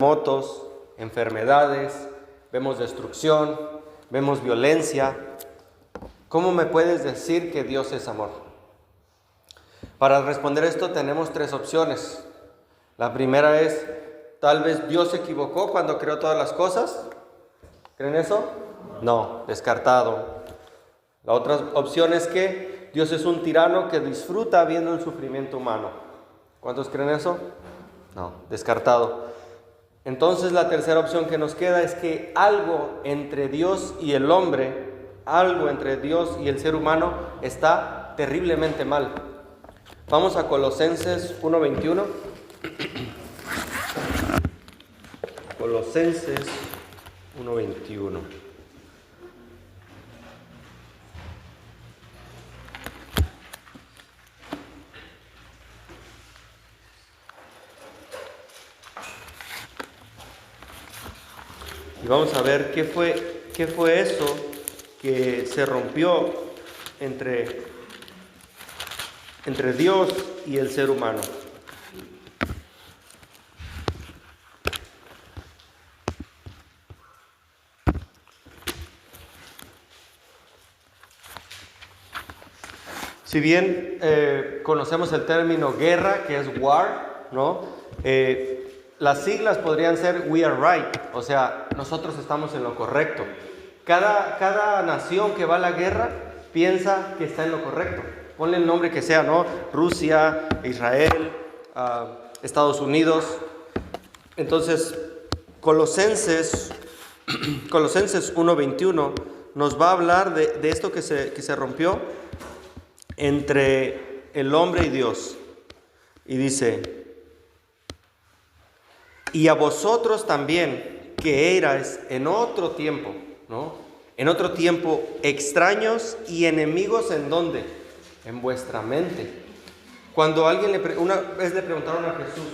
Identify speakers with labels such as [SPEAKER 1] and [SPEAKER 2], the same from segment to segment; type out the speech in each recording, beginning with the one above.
[SPEAKER 1] terremotos, enfermedades, vemos destrucción, vemos violencia. ¿Cómo me puedes decir que Dios es amor? Para responder esto tenemos tres opciones. La primera es, tal vez Dios se equivocó cuando creó todas las cosas. ¿Creen eso? No, descartado. La otra opción es que Dios es un tirano que disfruta viendo el sufrimiento humano. ¿Cuántos creen eso? No, descartado. Entonces la tercera opción que nos queda es que algo entre Dios y el hombre, algo entre Dios y el ser humano está terriblemente mal. Vamos a Colosenses 1:21. Colosenses 1:21. Y vamos a ver qué fue eso que se rompió entre Dios y el ser humano. Si bien conocemos el término guerra, que es war, ¿no? Las siglas podrían ser we are right, o sea, nosotros estamos en lo correcto. Cada nación que va a la guerra piensa que está en lo correcto. Ponle el nombre que sea, ¿no? Rusia, Israel, Estados Unidos. Entonces, Colosenses 1:21 nos va a hablar de esto que se rompió entre el hombre y Dios. Y dice: y a vosotros también, que erais en otro tiempo, ¿no? En otro tiempo extraños y enemigos, ¿en dónde? En vuestra mente. Cuando una vez le preguntaron a Jesús,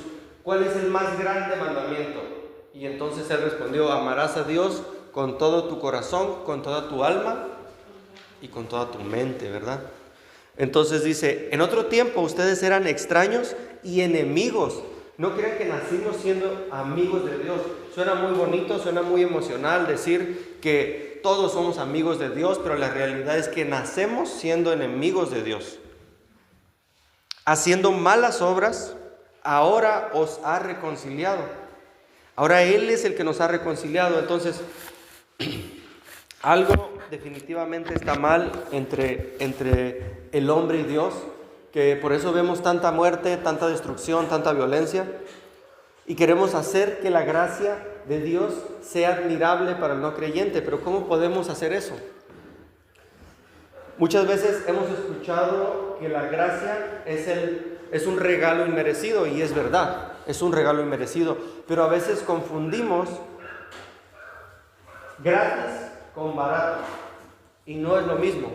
[SPEAKER 1] ¿cuál es el más grande mandamiento? Y entonces él respondió: amarás a Dios con todo tu corazón, con toda tu alma y con toda tu mente, ¿verdad? Entonces dice, en otro tiempo ustedes eran extraños y enemigos. No crean que nacimos siendo amigos de Dios. Suena muy bonito, suena muy emocional decir que todos somos amigos de Dios, pero la realidad es que nacemos siendo enemigos de Dios. Haciendo malas obras, ahora os ha reconciliado. Ahora Él es el que nos ha reconciliado. Entonces, algo definitivamente está mal entre el hombre y Dios, que por eso vemos tanta muerte, tanta destrucción, tanta violencia, y queremos hacer que la gracia de Dios sea admirable para el no creyente. Pero ¿cómo podemos hacer eso? Muchas veces hemos escuchado que la gracia es un regalo inmerecido, y es verdad, es un regalo inmerecido, pero a veces confundimos gratis con barato, y no es lo mismo.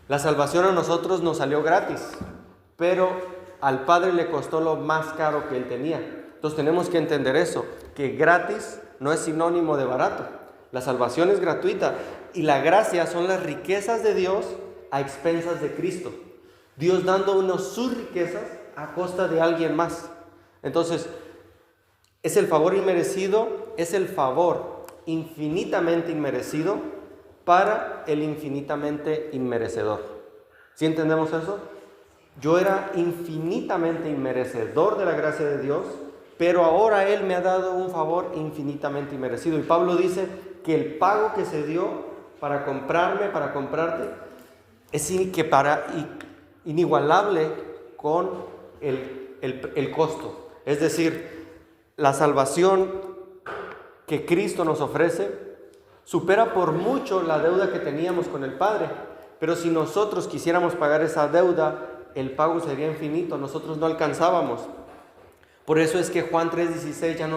[SPEAKER 1] La salvación a nosotros nos salió gratis, pero al Padre le costó lo más caro que Él tenía. Entonces tenemos que entender eso, que gratis no es sinónimo de barato. La salvación es gratuita y la gracia son las riquezas de Dios a expensas de Cristo. Dios dándonos sus riquezas a costa de alguien más. Entonces, es el favor inmerecido, es el favor infinitamente inmerecido para el infinitamente inmerecedor. ¿Sí entendemos eso? Yo era infinitamente inmerecedor de la gracia de Dios, pero ahora Él me ha dado un favor infinitamente inmerecido. Y Pablo dice que el pago que se dio para comprarme, para comprarte, es inigualable con el costo. Es decir, la salvación que Cristo nos ofrece supera por mucho la deuda que teníamos con el Padre. Pero si nosotros quisiéramos pagar esa deuda, el pago sería infinito, nosotros no alcanzábamos. Por eso es que Juan 3:16 ya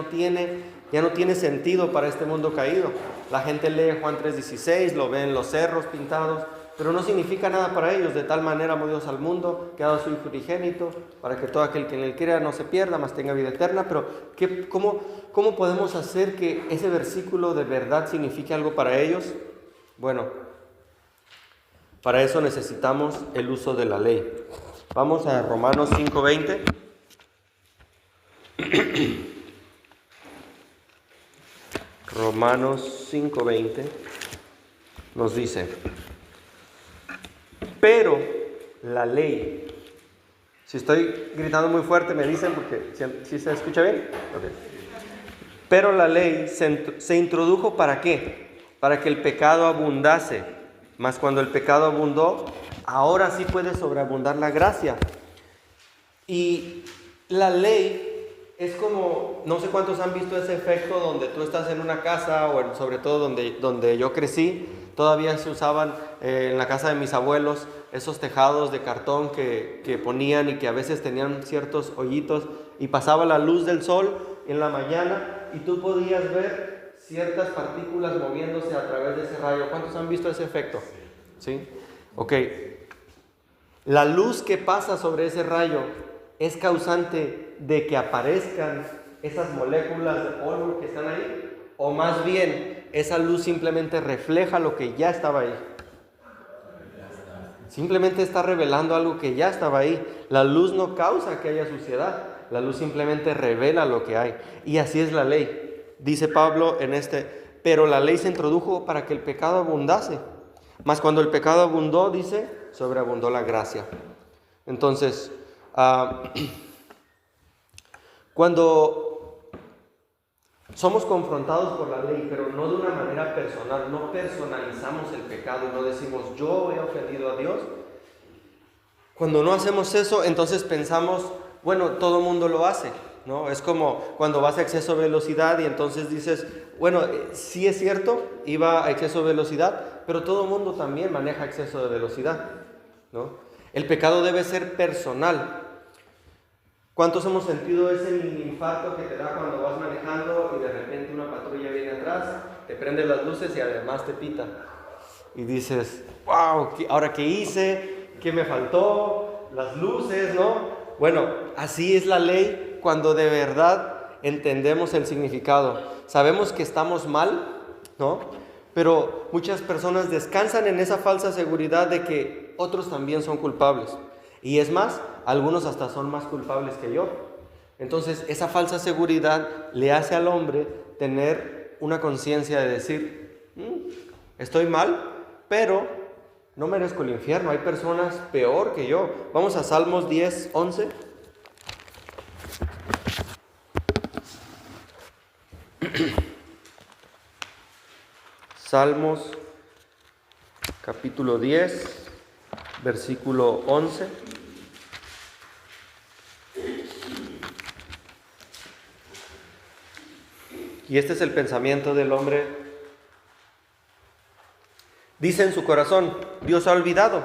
[SPEAKER 1] no tiene sentido para este mundo caído. La gente lee Juan 3:16, lo ve en los cerros pintados, pero no significa nada para ellos. De tal manera amó Dios al mundo, que ha dado su Hijo unigénito, para que todo aquel que en él crea no se pierda, mas tenga vida eterna. Pero ¿cómo podemos hacer que ese versículo de verdad signifique algo para ellos? Bueno, para eso necesitamos el uso de la ley. Vamos a Romanos 5:20. Romanos 5:20 nos dice, pero la ley, si estoy gritando muy fuerte me dicen porque si se escucha bien, okay. Pero la ley se introdujo ¿para qué? Para que el pecado abundase, mas cuando el pecado abundó, ahora sí puede sobreabundar la gracia. Y la ley es como, no sé cuántos han visto ese efecto donde tú estás en una casa, o sobre todo donde yo crecí, todavía se usaban en la casa de mis abuelos esos tejados de cartón que ponían y que a veces tenían ciertos hoyitos y pasaba la luz del sol en la mañana y tú podías ver ciertas partículas moviéndose a través de ese rayo. ¿Cuántos han visto ese efecto? ¿Sí? Ok. La luz que pasa sobre ese rayo es causante de que aparezcan esas moléculas de polvo que están ahí, o más bien esa luz simplemente refleja lo que ya estaba ahí. Simplemente está revelando algo que ya estaba ahí. La luz no causa que haya suciedad, la luz simplemente revela lo que hay. Y así es la ley. Dice Pablo pero la ley se introdujo para que el pecado abundase. Mas cuando el pecado abundó, dice, sobreabundó la gracia. Entonces, cuando somos confrontados por la ley, pero no de una manera personal, no personalizamos el pecado, no decimos yo he ofendido a Dios. Cuando no hacemos eso, entonces pensamos, bueno, todo mundo lo hace, ¿no? Es como cuando vas a exceso de velocidad y entonces dices, bueno, sí es cierto, iba a exceso de velocidad, pero todo mundo también maneja exceso de velocidad, ¿no? El pecado debe ser personal. ¿Cuántos hemos sentido ese mini infarto que te da cuando vas manejando y de repente una patrulla viene atrás, te prende las luces y además te pita? Y dices, wow, ¿ahora qué hice? ¿Qué me faltó? Las luces, ¿no? Bueno, así es la ley cuando de verdad entendemos el significado. Sabemos que estamos mal, ¿no? Pero muchas personas descansan en esa falsa seguridad de que otros también son culpables. Y es más, algunos hasta son más culpables que yo. Entonces, esa falsa seguridad le hace al hombre tener una conciencia de decir, estoy mal, pero no merezco el infierno. Hay personas peor que yo. Vamos a Salmos 10:11. Salmos capítulo 10, versículo 11. Y este es el pensamiento del hombre. Dice en su corazón, Dios ha olvidado,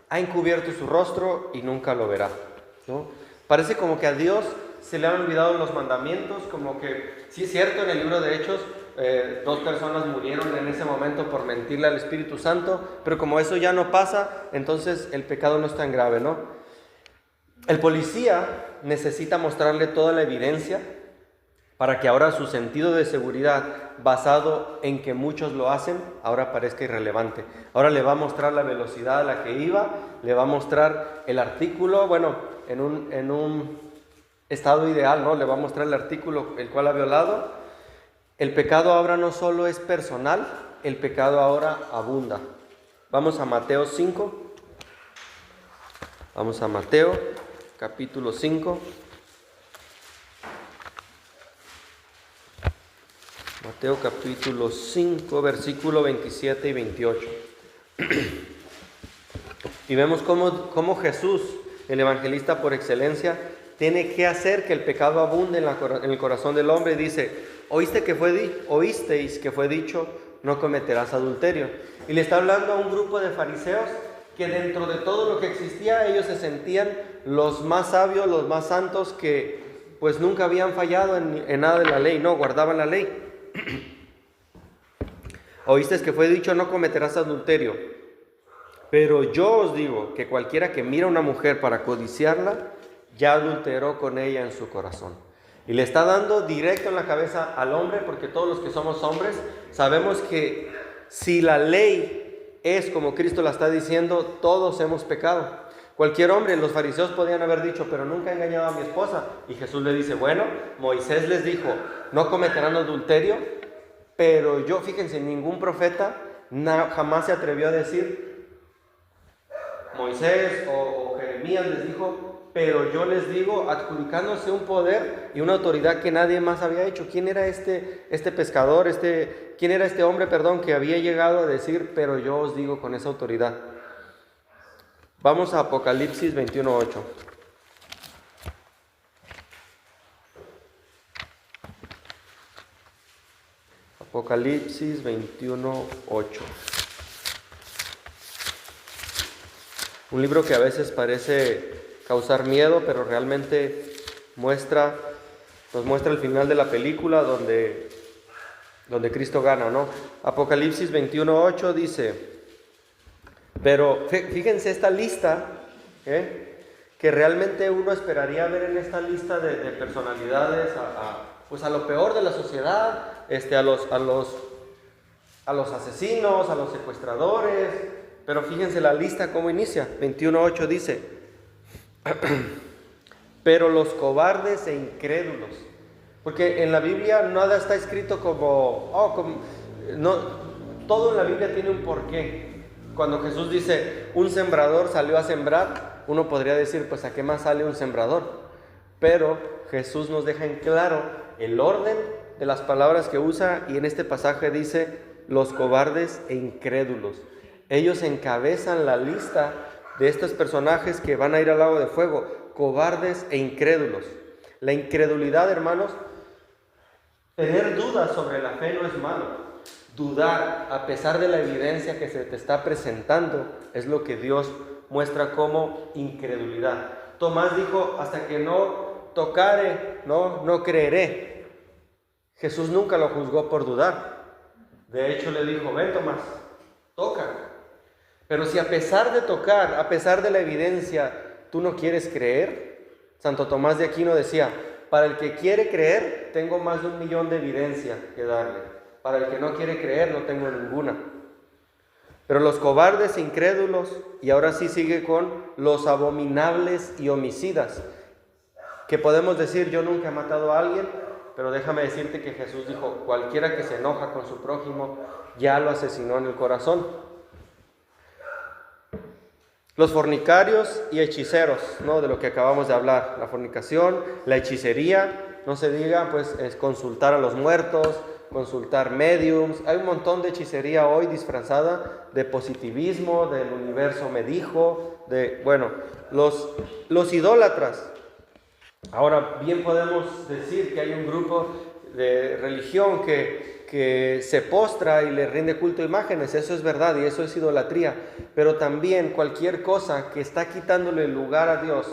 [SPEAKER 1] ha encubierto su rostro y nunca lo verá, ¿no? Parece como que a Dios se le han olvidado los mandamientos, como que, sí es cierto, en el libro de Hechos, 2 personas murieron en ese momento por mentirle al Espíritu Santo, pero como eso ya no pasa, entonces el pecado no es tan grave, ¿no? El policía necesita mostrarle toda la evidencia para que ahora su sentido de seguridad, basado en que muchos lo hacen, ahora parezca irrelevante. Ahora le va a mostrar la velocidad a la que iba, le va a mostrar el artículo, bueno, en un estado ideal, ¿no? Le va a mostrar el artículo el cual ha violado. El pecado ahora no solo es personal, el pecado ahora abunda. Vamos a Mateo 5. Vamos a Mateo, capítulo 5. Mateo capítulo 5, versículo 27 y 28. Y vemos cómo Jesús, el evangelista por excelencia, tiene que hacer que el pecado abunde en el corazón del hombre. Dice, oísteis que fue dicho, no cometerás adulterio. Y le está hablando a un grupo de fariseos que dentro de todo lo que existía, ellos se sentían los más sabios, los más santos, que pues nunca habían fallado en nada de la ley, no, guardaban la ley. Oísteis que fue dicho, no cometerás adulterio. Pero yo os digo que cualquiera que mira a una mujer para codiciarla, ya adulteró con ella en su corazón. Y le está dando directo en la cabeza al hombre, porque todos los que somos hombres sabemos que si la ley es como Cristo la está diciendo, todos hemos pecado. Cualquier hombre, los fariseos podían haber dicho, pero nunca he engañado a mi esposa. Y Jesús le dice, bueno, Moisés les dijo, no cometerán adulterio, pero yo, fíjense, ningún profeta jamás se atrevió a decir, Moisés o Jeremías les dijo, pero yo les digo, adjudicándose un poder y una autoridad que nadie más había hecho. ¿Quién era este pescador, quién era este hombre, que había llegado a decir, pero yo os digo con esa autoridad? Vamos a Apocalipsis 21:8. Apocalipsis 21:8. Un libro que a veces parece causar miedo, pero realmente nos muestra el final de la película donde Cristo gana, ¿no? Apocalipsis 21:8 dice, pero fíjense esta lista, que realmente uno esperaría ver en esta lista de personalidades pues a lo peor de la sociedad, a los asesinos, a los secuestradores, pero fíjense la lista cómo inicia. 21:8 dice, pero los cobardes e incrédulos, porque en la Biblia nada está escrito no, todo en la Biblia tiene un porqué. Cuando Jesús dice, un sembrador salió a sembrar, uno podría decir, pues ¿a qué más sale un sembrador? Pero Jesús nos deja en claro el orden de las palabras que usa, y en este pasaje dice, los cobardes e incrédulos. Ellos encabezan la lista de estos personajes que van a ir al lago de fuego, cobardes e incrédulos. La incredulidad, hermanos, tener dudas sobre la fe no es malo. Dudar a pesar de la evidencia que se te está presentando es lo que Dios muestra como incredulidad. Tomás dijo, hasta que no tocare, no creeré. Jesús nunca lo juzgó por dudar. De hecho le dijo, ven Tomás, toca. Pero si a pesar de tocar, a pesar de la evidencia, tú no quieres creer, Santo Tomás de Aquino decía, para el que quiere creer, tengo más de 1 millón de evidencia que darle. Para el que no quiere creer, no tengo ninguna. Pero los cobardes, incrédulos, y ahora sí sigue con los abominables y homicidas, que podemos decir, yo nunca he matado a alguien, pero déjame decirte que Jesús dijo, cualquiera que se enoja con su prójimo, ya lo asesinó en el corazón. Los fornicarios y hechiceros, de lo que acabamos de hablar, la fornicación, la hechicería, no se diga, pues es consultar a los muertos, consultar mediums. Hay un montón de hechicería hoy disfrazada de positivismo, del universo me dijo, los idólatras. Ahora bien podemos decir que hay un grupo de religión que se postra y le rinde culto a imágenes, eso es verdad y eso es idolatría, pero también cualquier cosa que está quitándole el lugar a Dios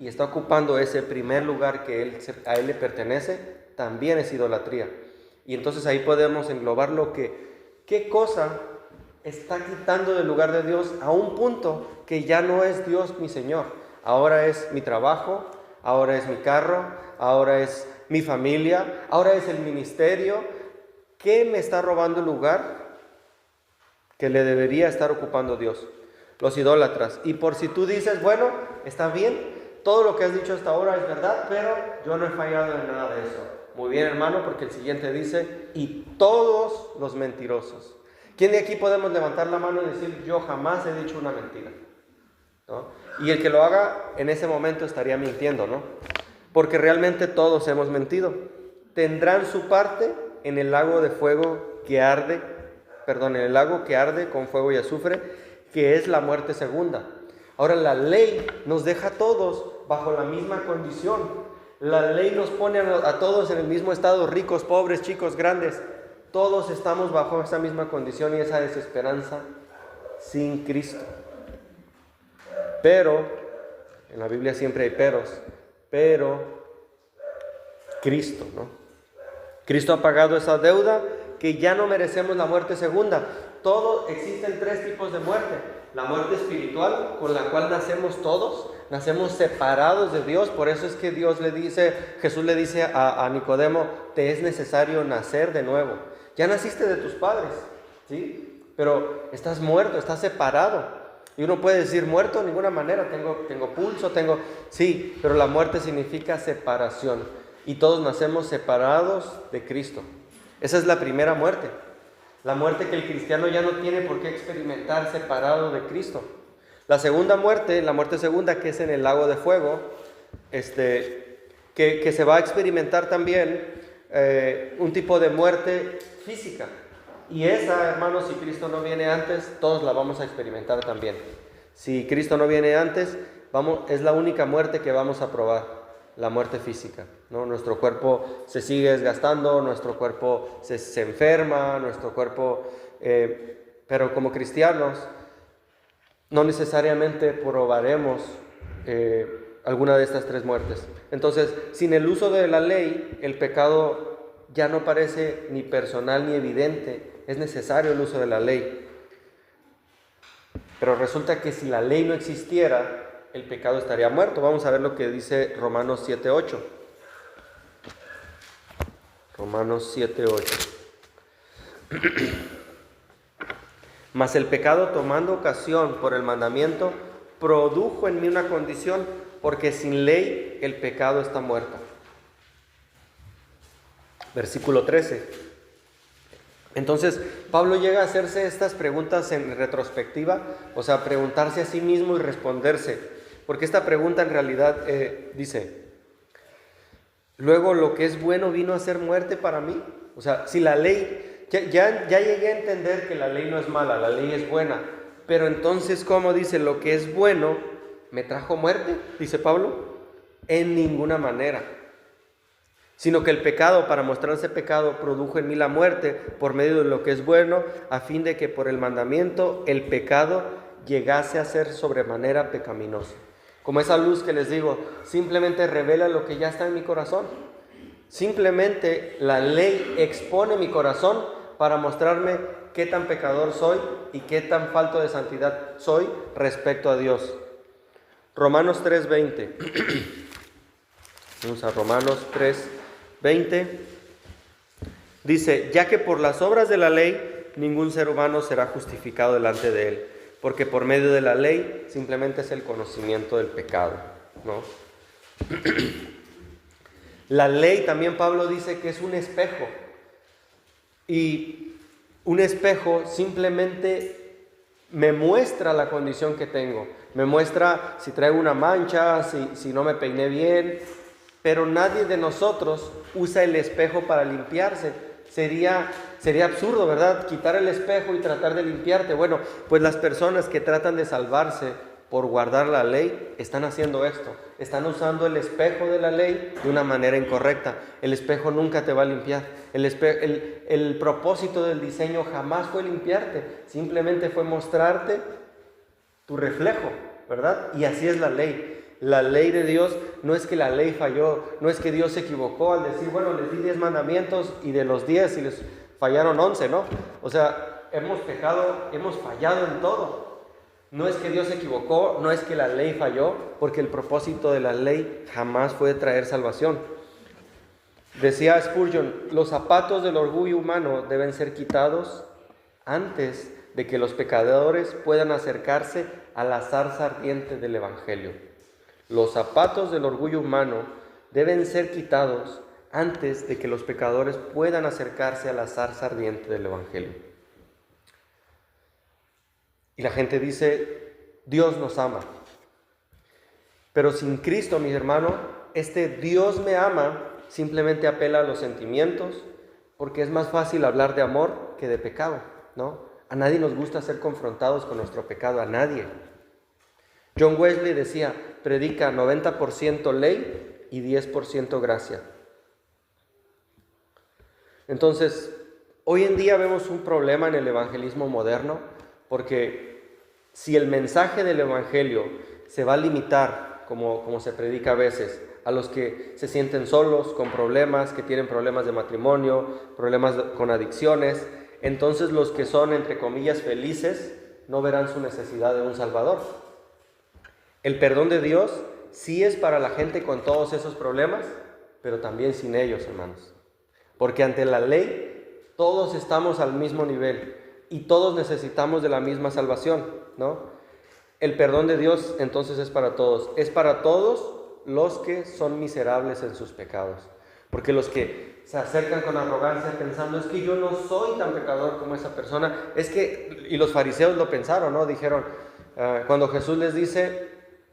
[SPEAKER 1] y está ocupando ese primer lugar que a Él le pertenece, también es idolatría. Y entonces ahí podemos englobar qué cosa está quitando del lugar de Dios a un punto que ya no es Dios mi Señor. Ahora es mi trabajo, ahora es mi carro, ahora es mi familia, ahora es el ministerio. ¿Qué me está robando el lugar que le debería estar ocupando Dios? Los idólatras. Y por si tú dices, bueno, está bien, todo lo que has dicho hasta ahora es verdad, pero yo no he fallado en nada de eso. Muy bien, hermano, porque el siguiente dice, y todos los mentirosos. ¿Quién de aquí podemos levantar la mano y decir, yo jamás he dicho una mentira? ¿No? Y el que lo haga en ese momento estaría mintiendo, ¿no? Porque realmente todos hemos mentido. Tendrán su parte en el lago de fuego que arde, en el lago que arde con fuego y azufre, que es la muerte segunda. Ahora la ley nos deja a todos bajo la misma condición. La ley nos pone a todos en el mismo estado, ricos, pobres, chicos, grandes. Todos estamos bajo esa misma condición y esa desesperanza sin Cristo. Pero, en la Biblia siempre hay peros, pero Cristo, ¿no? Cristo ha pagado esa deuda que ya no merecemos la muerte segunda. Existen 3 tipos de muerte. La muerte espiritual, con la cual nacemos todos, nacemos separados de Dios. Por eso es que Jesús le dice a Nicodemo, te es necesario nacer de nuevo. Ya naciste de tus padres, ¿sí? Pero estás muerto, estás separado. Y uno puede decir, muerto de ninguna manera, tengo pulso, sí, pero la muerte significa separación. Y todos nacemos separados de Cristo. Esa es la primera muerte. La muerte que el cristiano ya no tiene por qué experimentar separado de Cristo. La segunda muerte, la muerte segunda, que es en el lago de fuego, que se va a experimentar también un tipo de muerte física. Y esa, hermanos, si Cristo no viene antes, todos la vamos a experimentar también. Si Cristo no viene antes, es la única muerte que vamos a probar, la muerte física, ¿no? Nuestro cuerpo se sigue desgastando, nuestro cuerpo se enferma, nuestro cuerpo... pero como cristianos, no necesariamente probaremos alguna de estas tres muertes. Entonces, sin el uso de la ley, el pecado ya no parece ni personal ni evidente. Es necesario el uso de la ley. Pero resulta que si la ley no existiera, el pecado estaría muerto. Vamos a ver lo que dice Romanos 7:8. Romanos 7:8. Mas el pecado, tomando ocasión por el mandamiento, produjo en mí una condición, porque sin ley el pecado está muerto. Versículo 13. Entonces, Pablo llega a hacerse estas preguntas en retrospectiva, o sea, preguntarse a sí mismo y responderse. Porque esta pregunta en realidad dice, luego lo que es bueno vino a ser muerte para mí. O sea, si la ley... Ya llegué a entender que la ley no es mala, la ley es buena. Pero entonces, ¿cómo dice? Lo que es bueno, ¿me trajo muerte? Dice Pablo. En ninguna manera. Sino que el pecado, para mostrarse pecado, produjo en mí la muerte por medio de lo que es bueno, a fin de que por el mandamiento el pecado llegase a ser sobremanera pecaminoso. Como esa luz que les digo, simplemente revela lo que ya está en mi corazón. Simplemente la ley expone mi corazón para mostrarme qué tan pecador soy y qué tan falto de santidad soy respecto a Dios. Romanos 3:20. Vamos a Romanos 3:20. Dice, ya que por las obras de la ley ningún ser humano será justificado delante de él, porque por medio de la ley simplemente es el conocimiento del pecado, ¿no? La ley también Pablo dice que es un espejo. Y un espejo simplemente me muestra la condición que tengo. Me muestra si traigo una mancha, si no me peiné bien. Pero nadie de nosotros usa el espejo para limpiarse. Sería absurdo, ¿verdad? Quitar el espejo y tratar de limpiarte. Bueno, pues las personas que tratan de salvarse por guardar la ley están haciendo esto. Están usando el espejo de la ley de una manera incorrecta. El espejo nunca te va a limpiar. El propósito del diseño jamás fue limpiarte. Simplemente fue mostrarte tu reflejo, ¿verdad? Y así es la ley. La ley de Dios no es que la ley falló, no es que Dios se equivocó al decir, bueno, les di 10 mandamientos y de los 10 y les fallaron 11, ¿no? O sea, hemos pecado, hemos fallado en todo. No es que Dios se equivocó, no es que la ley falló, porque el propósito de la ley jamás fue traer salvación. Decía Spurgeon, los zapatos del orgullo humano deben ser quitados antes de que los pecadores puedan acercarse a la zarza ardiente del Evangelio. Los zapatos del orgullo humano deben ser quitados antes de que los pecadores puedan acercarse a la zarza ardiente del Evangelio. Y la gente dice, Dios nos ama. Pero sin Cristo, mis hermanos, este Dios me ama simplemente apela a los sentimientos, porque es más fácil hablar de amor que de pecado, ¿no? A nadie nos gusta ser confrontados con nuestro pecado, a nadie. John Wesley decía, predica 90% ley y 10% gracia. Entonces, hoy en día vemos un problema en el evangelismo moderno, porque si el mensaje del evangelio se va a limitar, como se predica a veces, a los que se sienten solos, con problemas, que tienen problemas de matrimonio, problemas con adicciones, entonces los que son, entre comillas, felices, no verán su necesidad de un Salvador. El perdón de Dios sí es para la gente con todos esos problemas, pero también sin ellos, hermanos. Porque ante la ley, todos estamos al mismo nivel y todos necesitamos de la misma salvación, ¿no? El perdón de Dios entonces es para todos los que son miserables en sus pecados. Porque los que se acercan con arrogancia pensando, es que yo no soy tan pecador como esa persona. Y los fariseos lo pensaron, ¿no? Dijeron, cuando Jesús les dice,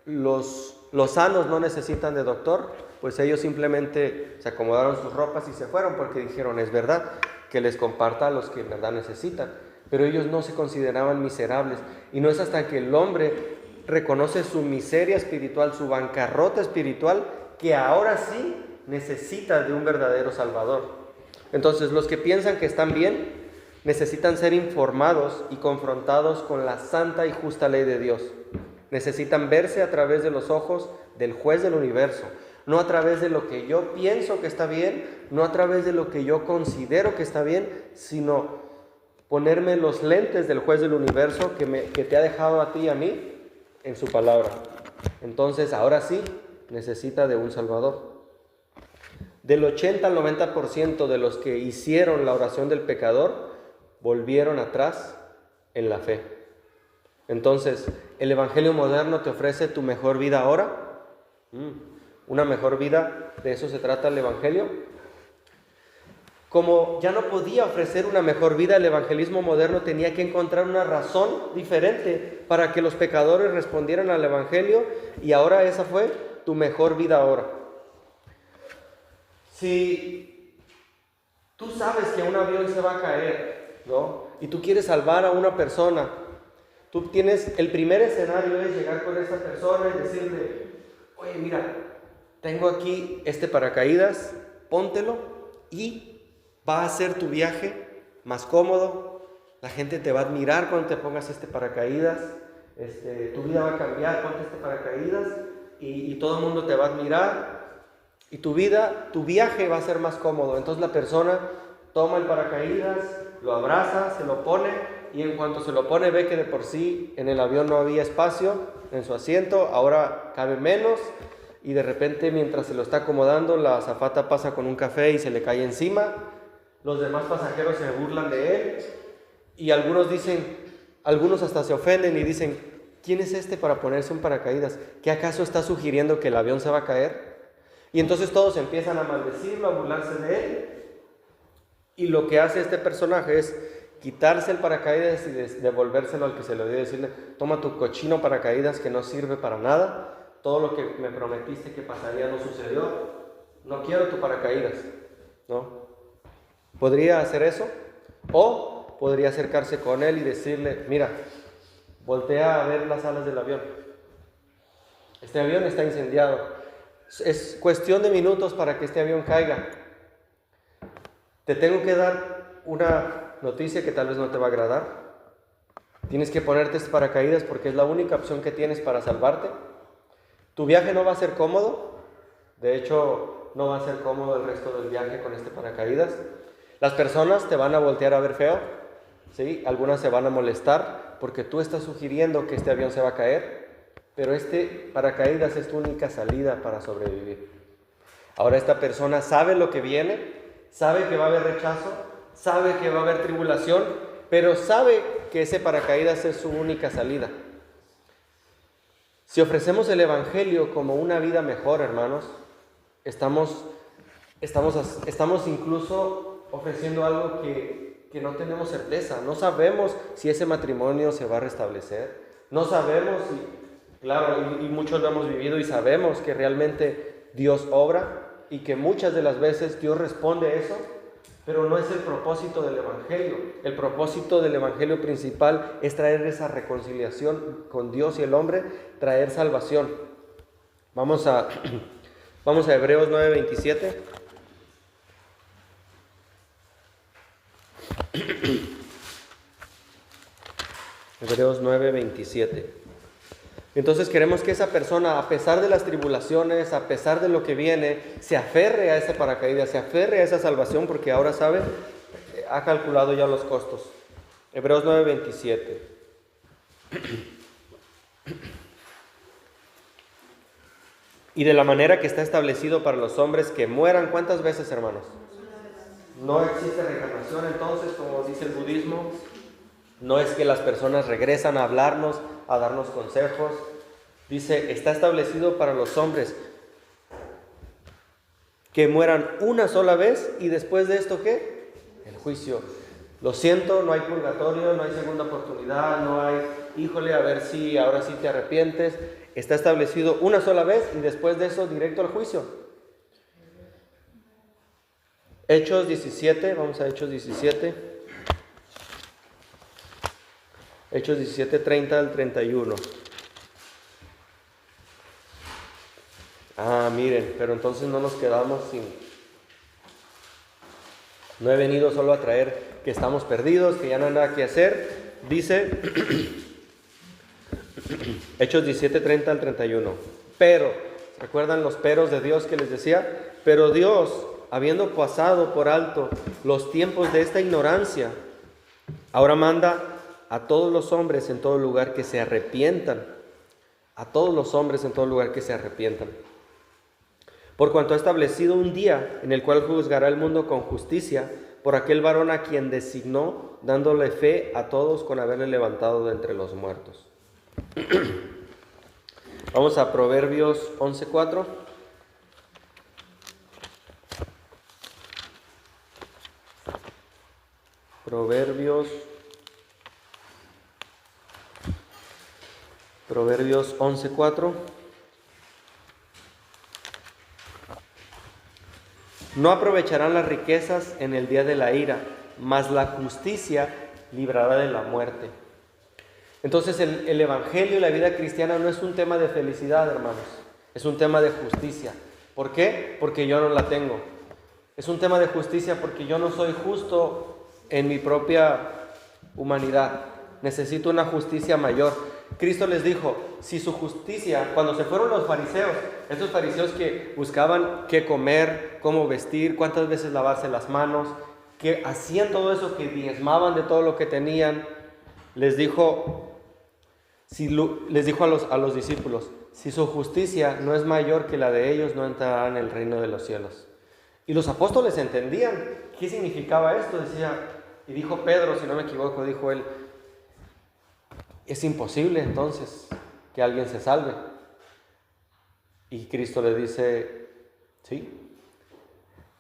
[SPEAKER 1] los sanos no necesitan de doctor, pues ellos simplemente se acomodaron sus ropas y se fueron porque dijeron, es verdad, que les comparta a los que en verdad necesitan. Pero ellos no se consideraban miserables. Y no es hasta que el hombre reconoce su miseria espiritual, su bancarrota espiritual, que ahora sí necesita de un verdadero Salvador. Entonces, los que piensan que están bien, necesitan ser informados y confrontados con la santa y justa ley de Dios. Necesitan verse a través de los ojos del juez del universo, no a través de lo que yo pienso que está bien, no a través de lo que yo considero que está bien, sino ponerme los lentes del juez del universo que te ha dejado a ti y a mí en su palabra. Entonces, ahora sí, necesita de un Salvador. Del 80 al 90% de los que hicieron la oración del pecador, volvieron atrás en la fe. Entonces, ¿el Evangelio moderno te ofrece tu mejor vida ahora? ¿Una mejor vida? ¿De eso se trata el Evangelio? Como ya no podía ofrecer una mejor vida, el evangelismo moderno tenía que encontrar una razón diferente para que los pecadores respondieran al Evangelio, y ahora esa fue tu mejor vida ahora. Si tú sabes que un avión se va a caer, ¿no? Y tú quieres salvar a una persona, tú tienes, el primer escenario es llegar con esa persona y decirle, oye, mira, tengo aquí este paracaídas, póntelo y va a hacer tu viaje más cómodo, la gente te va a admirar cuando te pongas este paracaídas, tu vida va a cambiar, ponte este paracaídas y todo el mundo te va a admirar y tu viaje va a ser más cómodo. Entonces la persona toma el paracaídas, lo abraza, se lo pone y en cuanto se lo pone ve que de por sí en el avión no había espacio en su asiento, ahora cabe menos y de repente mientras se lo está acomodando la azafata pasa con un café y se le cae encima. Los demás pasajeros se burlan de él y algunos hasta se ofenden y dicen, ¿quién es este para ponerse un paracaídas? ¿Qué acaso está sugiriendo que el avión se va a caer? Y entonces todos empiezan a maldecirlo, a burlarse de él. Y lo que hace este personaje es quitarse el paracaídas y devolvérselo al que se lo dio y decirle, toma tu cochino paracaídas que no sirve para nada, todo lo que me prometiste que pasaría no sucedió, no quiero tu paracaídas, ¿no? ¿Podría hacer eso? O podría acercarse con él y decirle, mira, voltea a ver las alas del avión. Este avión está incendiado. Es cuestión de minutos para que este avión caiga. Te tengo que dar una noticia que tal vez no te va a agradar. Tienes que ponerte este paracaídas porque es la única opción que tienes para salvarte. Tu viaje no va a ser cómodo. De hecho, no va a ser cómodo el resto del viaje con este paracaídas. Las personas te van a voltear a ver feo, ¿sí? Algunas se van a molestar porque tú estás sugiriendo que este avión se va a caer, pero este paracaídas es tu única salida para sobrevivir. Ahora esta persona sabe lo que viene, sabe que va a haber rechazo, sabe que va a haber tribulación, pero sabe que ese paracaídas es su única salida. Si ofrecemos el Evangelio como una vida mejor, hermanos, estamos incluso ofreciendo algo que no tenemos certeza. No sabemos si ese matrimonio se va a restablecer. No sabemos si, claro, y muchos lo hemos vivido y sabemos que realmente Dios obra y que muchas de las veces Dios responde eso, pero no es el propósito del Evangelio. El propósito del Evangelio principal es traer esa reconciliación con Dios y el hombre, traer salvación. Vamos a Hebreos 9:27. Hebreos 9:27. Entonces queremos que esa persona, a pesar de las tribulaciones, a pesar de lo que viene, se aferre a ese paracaídas, se aferre a esa salvación, porque ahora sabe, ha calculado ya los costos. Hebreos 9:27. Y de la manera que está establecido para los hombres que mueran, ¿cuántas veces, hermanos? No existe reencarnación, entonces, como dice el budismo, no es que las personas regresan a hablarnos, a darnos consejos. Dice, está establecido para los hombres que mueran una sola vez y después de esto, ¿qué? El juicio. Lo siento, no hay purgatorio, no hay segunda oportunidad, no hay, híjole, a ver si ahora sí te arrepientes. Está establecido una sola vez y después de eso directo al juicio. Hechos 17, vamos a Hechos 17. Hechos 17, 30 al 31. Miren, pero entonces no nos quedamos sin... No he venido solo a traer que estamos perdidos, que ya no hay nada que hacer. Dice, Hechos 17, 30 al 31. Pero, ¿recuerdan los peros de Dios que les decía? Pero Dios, habiendo pasado por alto los tiempos de esta ignorancia, ahora manda a todos los hombres en todo lugar que se arrepientan. A todos los hombres en todo lugar que se arrepientan. Por cuanto ha establecido un día en el cual juzgará el mundo con justicia por aquel varón a quien designó, dándole fe a todos con haberle levantado de entre los muertos. Vamos a Proverbios 11:4. Proverbios 11:4. No aprovecharán las riquezas en el día de la ira, mas la justicia librará de la muerte. Entonces el evangelio y la vida cristiana no es un tema de felicidad, hermanos, es un tema de justicia. ¿Por qué? Porque yo no la tengo. Es un tema de justicia porque yo no soy justo en mi propia humanidad. Necesito una justicia mayor. Cristo les dijo, si su justicia, cuando se fueron los fariseos, estos fariseos que buscaban qué comer, cómo vestir, cuántas veces lavarse las manos, que hacían todo eso, que diezmaban de todo lo que tenían, les dijo a los discípulos, si su justicia no es mayor que la de ellos, no entrarán en el reino de los cielos. Y los apóstoles entendían qué significaba esto, y dijo Pedro, si no me equivoco, dijo él, es imposible entonces que alguien se salve. Y Cristo le dice, sí,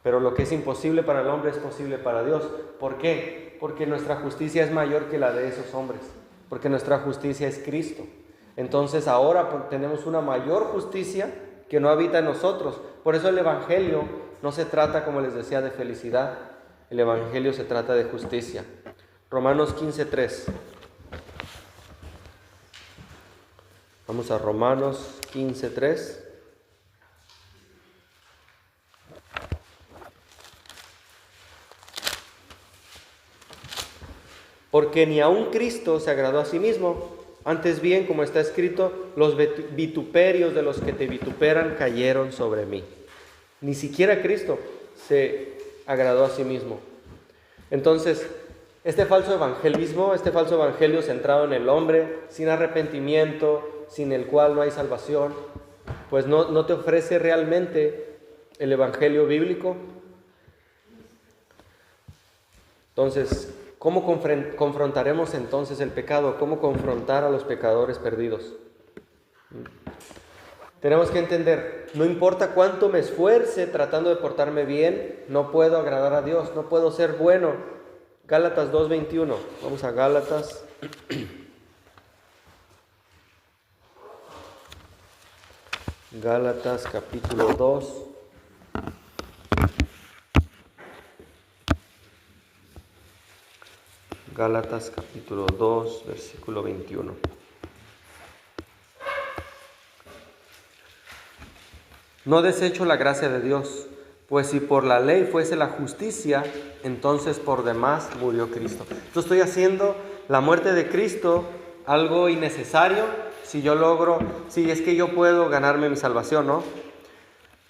[SPEAKER 1] pero lo que es imposible para el hombre es posible para Dios. ¿Por qué? Porque nuestra justicia es mayor que la de esos hombres, porque nuestra justicia es Cristo. Entonces ahora tenemos una mayor justicia que no habita en nosotros. Por eso el evangelio no se trata, como les decía, de felicidad. El evangelio se trata de justicia. Romanos 15:3. Vamos a Romanos 15:3. Porque ni aun Cristo se agradó a sí mismo, antes bien, como está escrito, los vituperios de los que te vituperan cayeron sobre mí. Ni siquiera Cristo se agradó a sí mismo. Entonces, este falso evangelio centrado en el hombre, sin arrepentimiento, sin el cual no hay salvación, pues no te ofrece realmente el evangelio bíblico. Entonces, ¿cómo confrontaremos entonces el pecado? ¿Cómo confrontar a los pecadores perdidos? Tenemos que entender, no importa cuánto me esfuerce tratando de portarme bien, no puedo agradar a Dios, no puedo ser bueno. Gálatas 2:21, vamos a Gálatas. Gálatas capítulo 2. Gálatas capítulo 2, versículo 21. No desecho la gracia de Dios, pues si por la ley fuese la justicia, entonces por demás murió Cristo. Yo estoy haciendo la muerte de Cristo algo innecesario si es que yo puedo ganarme mi salvación, ¿no?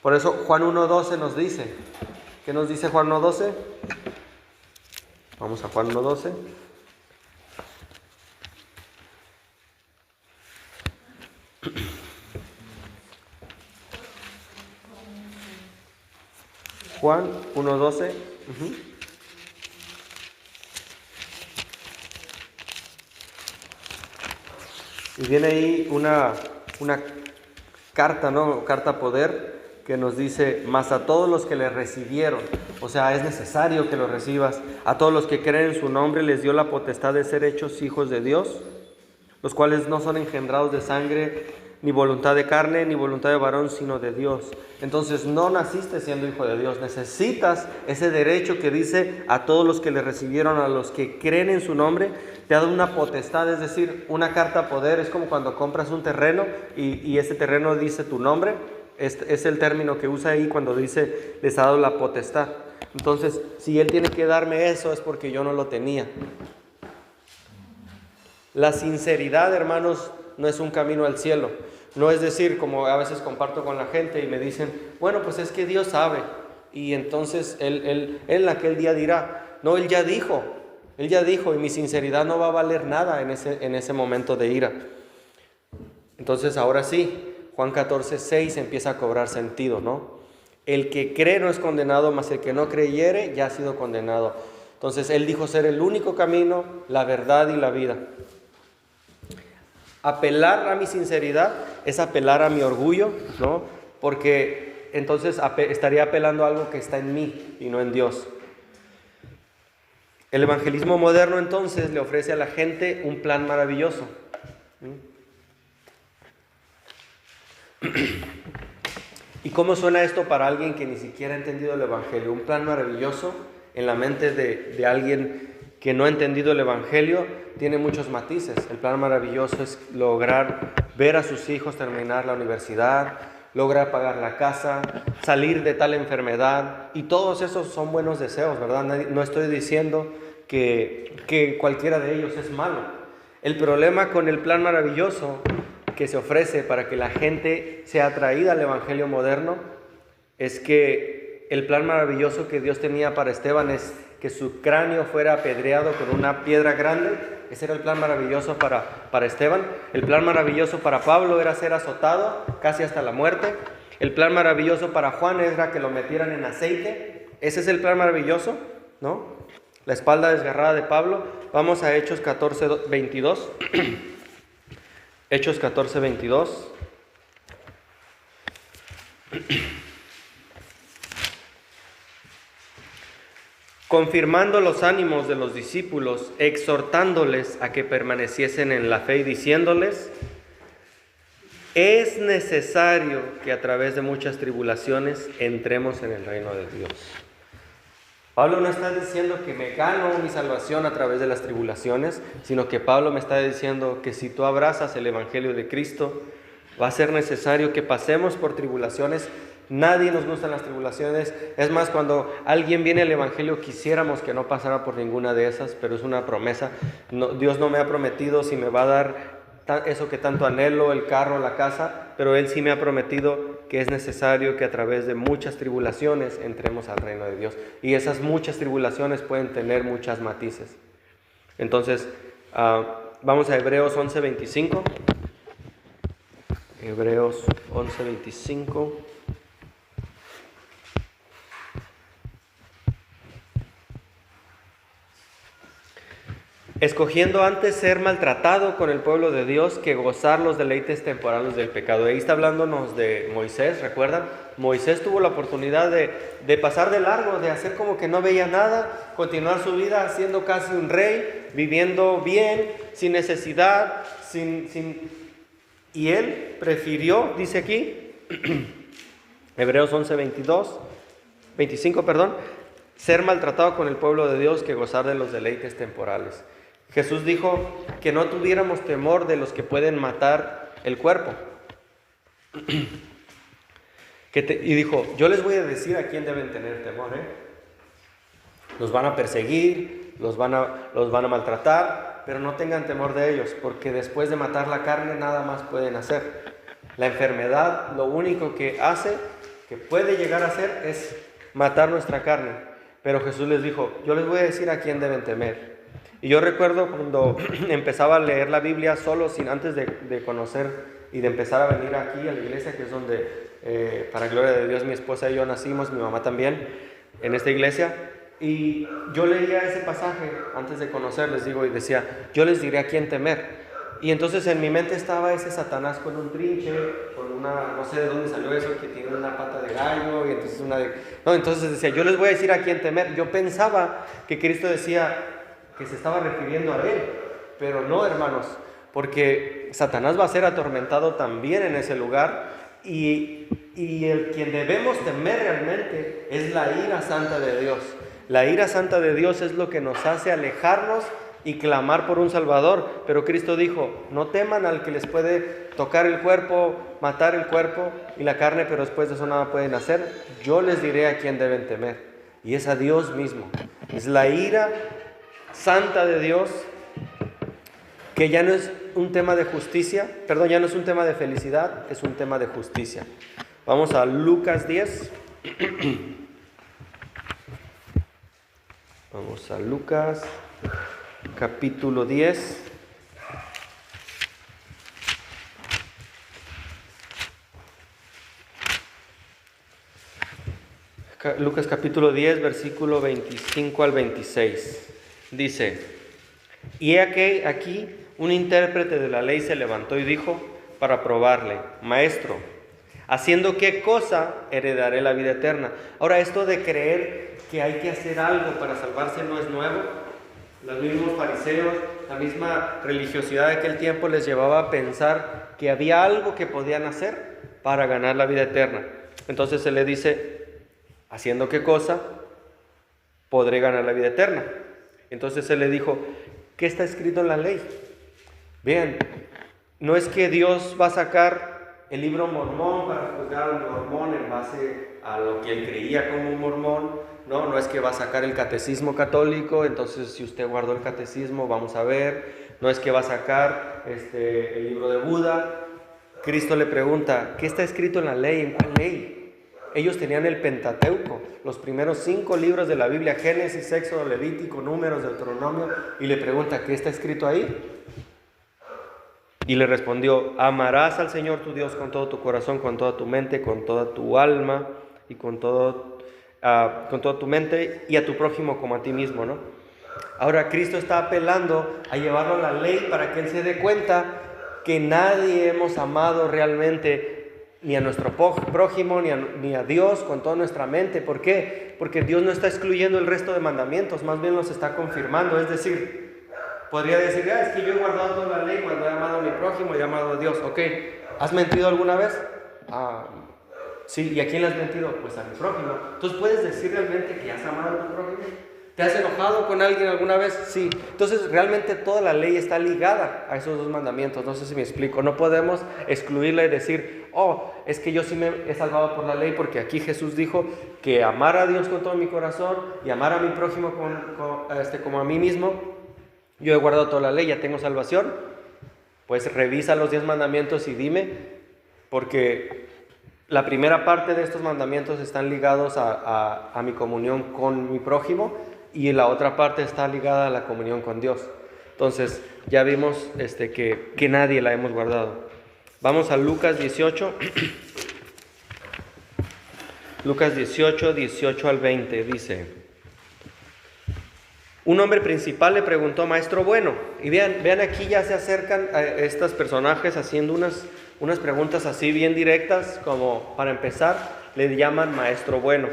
[SPEAKER 1] Por eso Juan 1:12 nos dice, ¿qué nos dice Juan 1:12? Vamos a Juan 1:12. Juan 1:12. Y viene ahí una carta, ¿no? Carta poder que nos dice, mas a todos los que le recibieron, o sea, es necesario que lo recibas, a todos los que creen en su nombre les dio la potestad de ser hechos hijos de Dios, los cuales no son engendrados de sangre, ni voluntad de carne, ni voluntad de varón, sino de Dios. Entonces no naciste siendo hijo de Dios, necesitas ese derecho que dice a todos los que le recibieron, a los que creen en su nombre, te ha dado una potestad, es decir, una carta poder. Es como cuando compras un terreno y ese terreno dice tu nombre, es el término que usa ahí cuando dice les ha dado la potestad. Entonces, si Él tiene que darme eso es porque yo no lo tenía. La sinceridad, hermanos, no es un camino al cielo. No es decir, como a veces comparto con la gente y me dicen, bueno, pues es que Dios sabe. Y entonces Él en aquel día dirá, no, Él ya dijo, y mi sinceridad no va a valer nada en ese momento de ira. Entonces ahora sí, Juan 14:6 empieza a cobrar sentido, ¿no? El que cree no es condenado, mas el que no creyere ya ha sido condenado. Entonces Él dijo ser el único camino, la verdad y la vida. Apelar a mi sinceridad es apelar a mi orgullo, ¿no? Porque entonces estaría apelando a algo que está en mí y no en Dios. El evangelismo moderno entonces le ofrece a la gente un plan maravilloso. ¿Y cómo suena esto para alguien que ni siquiera ha entendido el evangelio? Un plan maravilloso en la mente de alguien que no ha entendido el evangelio tiene muchos matices. El plan maravilloso es lograr ver a sus hijos terminar la universidad, lograr pagar la casa, salir de tal enfermedad, y todos esos son buenos deseos, ¿verdad? No estoy diciendo que cualquiera de ellos es malo. El problema con el plan maravilloso que se ofrece para que la gente sea atraída al evangelio moderno es que el plan maravilloso que Dios tenía para Esteban es que su cráneo fuera apedreado con una piedra grande. Ese era el plan maravilloso para Esteban. El plan maravilloso para Pablo era ser azotado casi hasta la muerte. El plan maravilloso para Juan era que lo metieran en aceite. Ese es el plan maravilloso, ¿no? La espalda desgarrada de Pablo. Vamos a Hechos 14:22. Hechos 14:22. Confirmando los ánimos de los discípulos, exhortándoles a que permaneciesen en la fe y diciéndoles, es necesario que a través de muchas tribulaciones entremos en el reino de Dios. Pablo no está diciendo que me gano mi salvación a través de las tribulaciones, sino que Pablo me está diciendo que si tú abrazas el evangelio de Cristo, va a ser necesario que pasemos por tribulaciones. Nadie nos gustan las tribulaciones. Es más, cuando alguien viene al evangelio quisiéramos que no pasara por ninguna de esas, pero es una promesa. Dios no me ha prometido si me va a dar eso que tanto anhelo, el carro, la casa, pero Él sí me ha prometido que es necesario que a través de muchas tribulaciones entremos al reino de Dios. Y esas muchas tribulaciones pueden tener muchas matices. Entonces, vamos a Hebreos 11:25. Hebreos 11:25. Escogiendo antes ser maltratado con el pueblo de Dios que gozar los deleites temporales del pecado. Ahí está hablándonos de Moisés, ¿recuerdan? Moisés tuvo la oportunidad de pasar de largo, de hacer como que no veía nada, continuar su vida siendo casi un rey, viviendo bien, sin necesidad, y él prefirió, dice aquí, Hebreos 25, ser maltratado con el pueblo de Dios que gozar de los deleites temporales. Jesús dijo que no tuviéramos temor de los que pueden matar el cuerpo. Y dijo, yo les voy a decir a quién deben tener temor, Los van a perseguir, los van a maltratar, pero no tengan temor de ellos, porque después de matar la carne nada más pueden hacer. La enfermedad lo único que hace, que puede llegar a hacer, es matar nuestra carne. Pero Jesús les dijo, yo les voy a decir a quién deben temer. Y yo recuerdo cuando empezaba a leer la Biblia solo, antes de conocer y de empezar a venir aquí a la iglesia, que es donde, para gloria de Dios, mi esposa y yo nacimos, mi mamá también, en esta iglesia. Y yo leía ese pasaje antes de conocer, les digo, y decía, yo les diré a quién temer. Y entonces en mi mente estaba ese Satanás con un trinche, con una, no sé de dónde salió eso, que tiene una pata de gallo, y entonces entonces decía, yo les voy a decir a quién temer. Yo pensaba que Cristo decía que se estaba refiriendo a él, pero no, hermanos, porque Satanás va a ser atormentado también en ese lugar, y el quien debemos temer realmente es la ira santa de Dios. La ira santa de Dios es lo que nos hace alejarnos y clamar por un Salvador. Pero Cristo dijo, no teman al que les puede tocar el cuerpo, matar el cuerpo y la carne, pero después de eso nada pueden hacer. Yo les diré a quién deben temer, y es a Dios mismo. Es la ira santa de Dios, que ya no es un tema de justicia, perdón, ya no es un tema de felicidad, es un tema de justicia. Vamos a Lucas 10. Vamos a Lucas capítulo 10. Lucas capítulo 10, versículo 25 al 26. Dice, y aquí un intérprete de la ley se levantó y dijo para probarle, Maestro, ¿haciendo qué cosa heredaré la vida eterna? Ahora, esto de creer que hay que hacer algo para salvarse no es nuevo. Los mismos fariseos, la misma religiosidad de aquel tiempo les llevaba a pensar que había algo que podían hacer para ganar la vida eterna. Entonces se le dice, ¿haciendo qué cosa podré ganar la vida eterna? Entonces se le dijo, ¿qué está escrito en la ley? Vean, no es que Dios va a sacar el libro mormón para juzgar al mormón en base a lo que él creía como un mormón. No es que va a sacar el catecismo católico, entonces si usted guardó el catecismo, vamos a ver. No es que va a sacar el libro de Buda. Cristo le pregunta, ¿qué está escrito en la ley? ¿En cuál ley? Ellos tenían el Pentateuco, los primeros 5 libros de la Biblia, Génesis, Éxodo, Levítico, Números, Deuteronomio, y le pregunta, ¿qué está escrito ahí? Y le respondió, amarás al Señor tu Dios con todo tu corazón, con toda tu mente, con toda tu alma y con toda tu mente, y a tu prójimo como a ti mismo, ¿no? Ahora Cristo está apelando a llevarlo a la ley para que él se dé cuenta que nadie hemos amado realmente ni a nuestro prójimo ni a Dios con toda nuestra mente. ¿Por qué? Porque Dios no está excluyendo el resto de mandamientos, más bien los está confirmando. Es decir, podría decir, es que yo he guardado toda la ley cuando he amado a mi prójimo y he amado a Dios. Ok, ¿has mentido alguna vez? Sí, ¿y a quién le has mentido? Pues a mi prójimo. Entonces, ¿puedes decir realmente que has amado a tu prójimo? ¿Te has enojado con alguien alguna vez? Sí. Entonces, realmente toda la ley está ligada a esos 2 mandamientos. No sé si me explico. No podemos excluirla y decir, es que yo sí me he salvado por la ley, porque aquí Jesús dijo que amar a Dios con todo mi corazón y amar a mi prójimo como a mí mismo. Yo he guardado toda la ley, ya tengo salvación. Pues revisa los 10 mandamientos y dime, porque la primera parte de estos mandamientos están ligados a mi comunión con mi prójimo, y la otra parte está ligada a la comunión con Dios. Entonces ya vimos que nadie la hemos guardado. Vamos a Lucas 18. Lucas 18, 18 al 20 dice, un hombre principal le preguntó, Maestro bueno, y vean aquí ya se acercan a estos personajes haciendo unas preguntas así bien directas, como para empezar, le llaman Maestro bueno.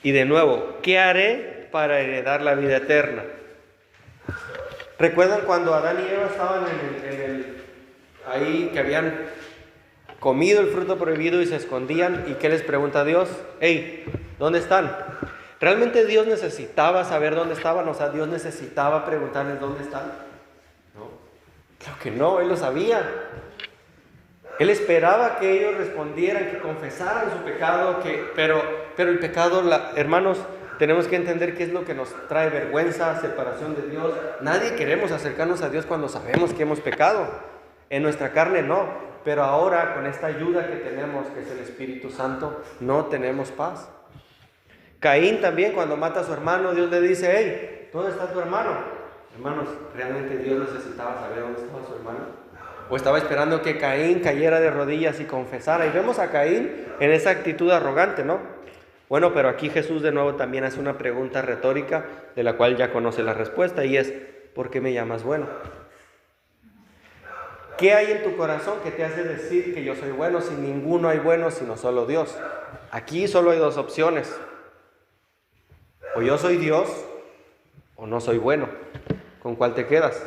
[SPEAKER 1] Y de nuevo, ¿qué haré para heredar la vida eterna? ¿Recuerdan cuando Adán y Eva estaban ahí que habían comido el fruto prohibido y se escondían? ¿Y qué les pregunta Dios? Hey, ¿dónde están? ¿Realmente Dios necesitaba saber dónde estaban? O sea, ¿Dios necesitaba preguntarles dónde están? No, claro que no, Él lo sabía. Él esperaba que ellos respondieran, que confesaran su pecado, pero el pecado, hermanos, tenemos que entender qué es lo que nos trae vergüenza, separación de Dios. Nadie queremos acercarnos a Dios cuando sabemos que hemos pecado. En nuestra carne no, pero ahora con esta ayuda que tenemos, que es el Espíritu Santo, no tenemos paz. Caín también, cuando mata a su hermano, Dios le dice, hey, ¿dónde está tu hermano? Hermanos, ¿realmente Dios necesitaba saber dónde estaba su hermano? ¿O estaba esperando que Caín cayera de rodillas y confesara? Y vemos a Caín en esa actitud arrogante, ¿no? Bueno, pero aquí Jesús de nuevo también hace una pregunta retórica de la cual ya conoce la respuesta, y es, ¿por qué me llamas bueno? ¿Qué hay en tu corazón que te hace decir que yo soy bueno si ninguno hay bueno sino solo Dios? Aquí solo hay dos opciones. O yo soy Dios o no soy bueno. ¿Con cuál te quedas?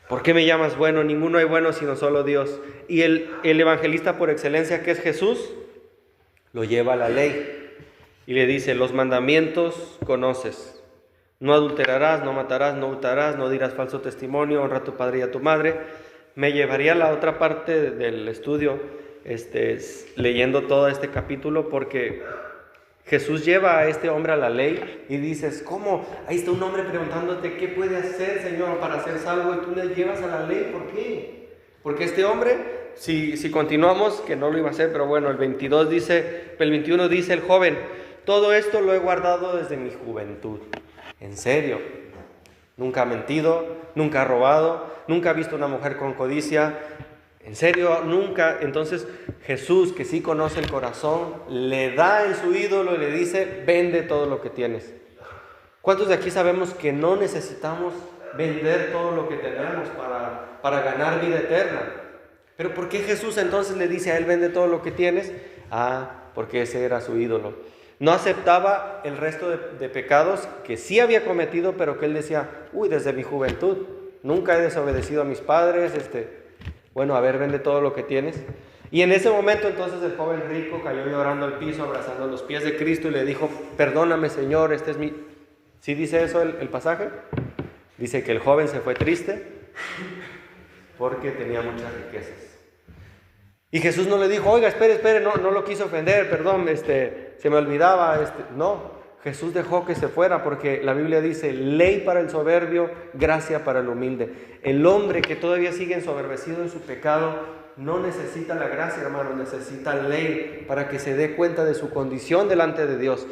[SPEAKER 1] ¿Por qué me llamas bueno? Ninguno hay bueno sino solo Dios. Y el evangelista por excelencia, que es Jesús, lo lleva a la ley y le dice: los mandamientos conoces. No adulterarás, no matarás, no hurtarás, no dirás falso testimonio, honra a tu padre y a tu madre. Me llevaría a la otra parte del estudio, leyendo todo este capítulo, porque Jesús lleva a este hombre a la ley y dices: ¿cómo? Ahí está un hombre preguntándote qué puede hacer, Señor, para ser salvo, y tú le llevas a la ley. ¿Por qué? Porque este hombre, si continuamos, que no lo iba a hacer, pero bueno, el 21 dice el joven: todo esto lo he guardado desde mi juventud. ¿En serio? Nunca ha mentido, nunca ha robado, nunca ha visto una mujer con codicia. ¿En serio? Nunca. Entonces Jesús, que sí conoce el corazón, le da en su ídolo y le dice: vende todo lo que tienes. ¿Cuántos de aquí sabemos que no necesitamos vender todo lo que tenemos para ganar vida eterna? Pero ¿por qué Jesús entonces le dice a él: vende todo lo que tienes? Porque ese era su ídolo. No aceptaba el resto de pecados que sí había cometido, pero que él decía: desde mi juventud nunca he desobedecido a mis padres, bueno, a ver, vende todo lo que tienes. Y en ese momento entonces el joven rico cayó llorando al piso, abrazando los pies de Cristo, y le dijo: perdóname, Señor, este es mi... ¿Sí dice eso el pasaje? Dice que el joven se fue triste porque tenía muchas riquezas. Y Jesús no le dijo: oiga, espere, no lo quise ofender, perdón, se me olvidaba, no. Jesús dejó que se fuera, porque la Biblia dice: ley para el soberbio, gracia para el humilde. El hombre que todavía sigue ensoberbecido en su pecado no necesita la gracia, hermano, necesita ley para que se dé cuenta de su condición delante de Dios.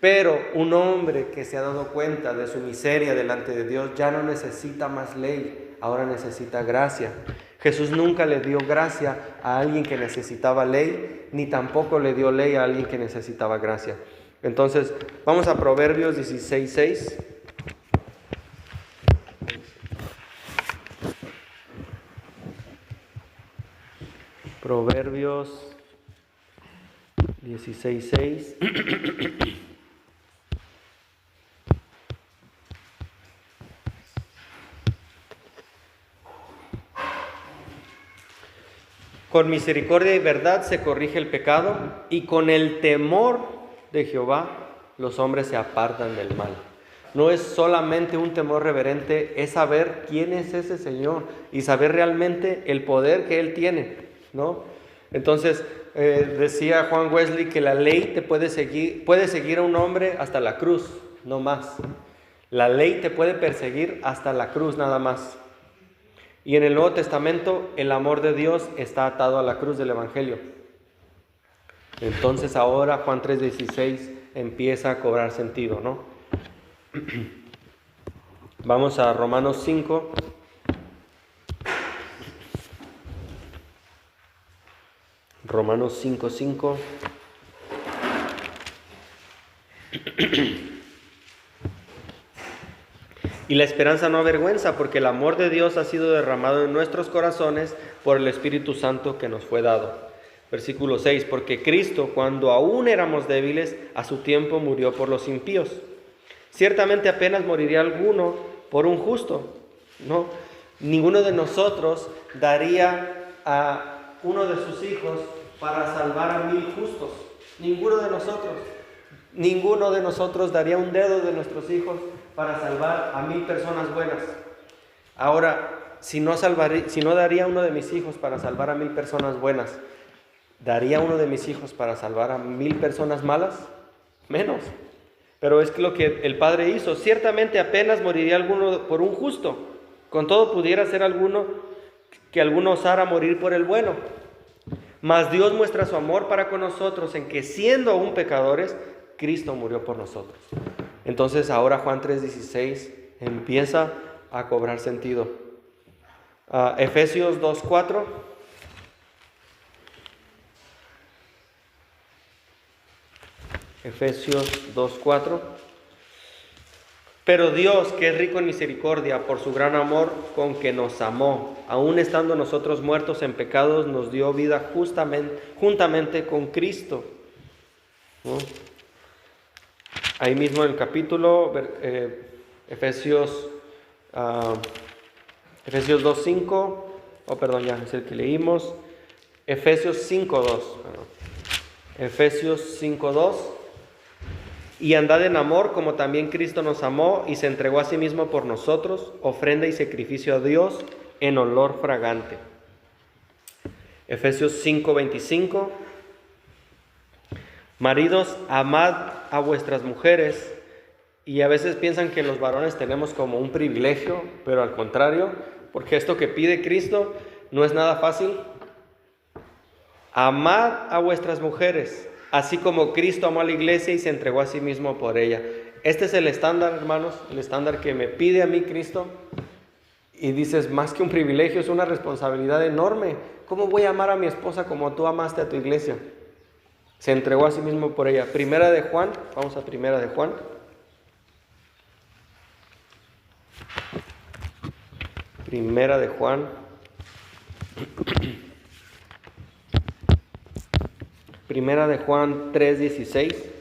[SPEAKER 1] Pero un hombre que se ha dado cuenta de su miseria delante de Dios ya no necesita más ley, ahora necesita gracia. Jesús nunca le dio gracia a alguien que necesitaba ley, ni tampoco le dio ley a alguien que necesitaba gracia. Entonces, vamos a Proverbios 16:6. Proverbios 16:6. Con misericordia y verdad se corrige el pecado, y con el temor de Jehová los hombres se apartan del mal. No es solamente un temor reverente, es saber quién es ese Señor y saber realmente el poder que Él tiene, ¿no? Entonces, decía Juan Wesley que la ley puede seguir a un hombre hasta la cruz, no más. La ley te puede perseguir hasta la cruz, nada más. Y en el Nuevo Testamento el amor de Dios está atado a la cruz del Evangelio. Entonces ahora Juan 3:16 empieza a cobrar sentido, ¿no? Vamos a Romanos 5. Romanos 5:5. Y la esperanza no avergüenza, porque el amor de Dios ha sido derramado en nuestros corazones por el Espíritu Santo que nos fue dado. Versículo 6, porque Cristo, cuando aún éramos débiles, a su tiempo murió por los impíos. Ciertamente apenas moriría alguno por un justo, ¿no? Ninguno de nosotros daría a uno de sus hijos para salvar a 1000 justos. Ninguno de nosotros daría un dedo de nuestros hijos para salvar a 1000 personas buenas. Ahora, si no daría uno de mis hijos para salvar a 1000 personas buenas, ¿daría uno de mis hijos para salvar a 1000 personas malas? Menos. Pero es lo que el Padre hizo. Ciertamente apenas moriría alguno por un justo. Con todo pudiera ser alguno osara morir por el bueno. Mas Dios muestra su amor para con nosotros en que, siendo aún pecadores, Cristo murió por nosotros. Entonces ahora Juan 3:16 empieza a cobrar sentido. Efesios 2:4. Efesios 2:4. Pero Dios, que es rico en misericordia, por su gran amor con que nos amó, aun estando nosotros muertos en pecados, nos dio vida juntamente con Cristo. ¿No? Ahí mismo en el capítulo, Efesios 2:5, ya es el que leímos, Efesios 5:2, Efesios 5:2. Y andad en amor como también Cristo nos amó y se entregó a sí mismo por nosotros, ofrenda y sacrificio a Dios en olor fragante. Efesios 5:25. Maridos, amad a vuestras mujeres. Y a veces piensan que los varones tenemos como un privilegio, pero al contrario, porque esto que pide Cristo no es nada fácil. Amad a vuestras mujeres, así como Cristo amó a la iglesia y se entregó a sí mismo por ella. Este es el estándar, hermanos, el estándar que me pide a mí Cristo. Y dices, más que un privilegio, es una responsabilidad enorme. ¿Cómo voy a amar a mi esposa como tú amaste a tu iglesia? Se entregó a sí mismo por ella. Primera de Juan, vamos a Primera de Juan. Primera de Juan. Primera de Juan 3:16.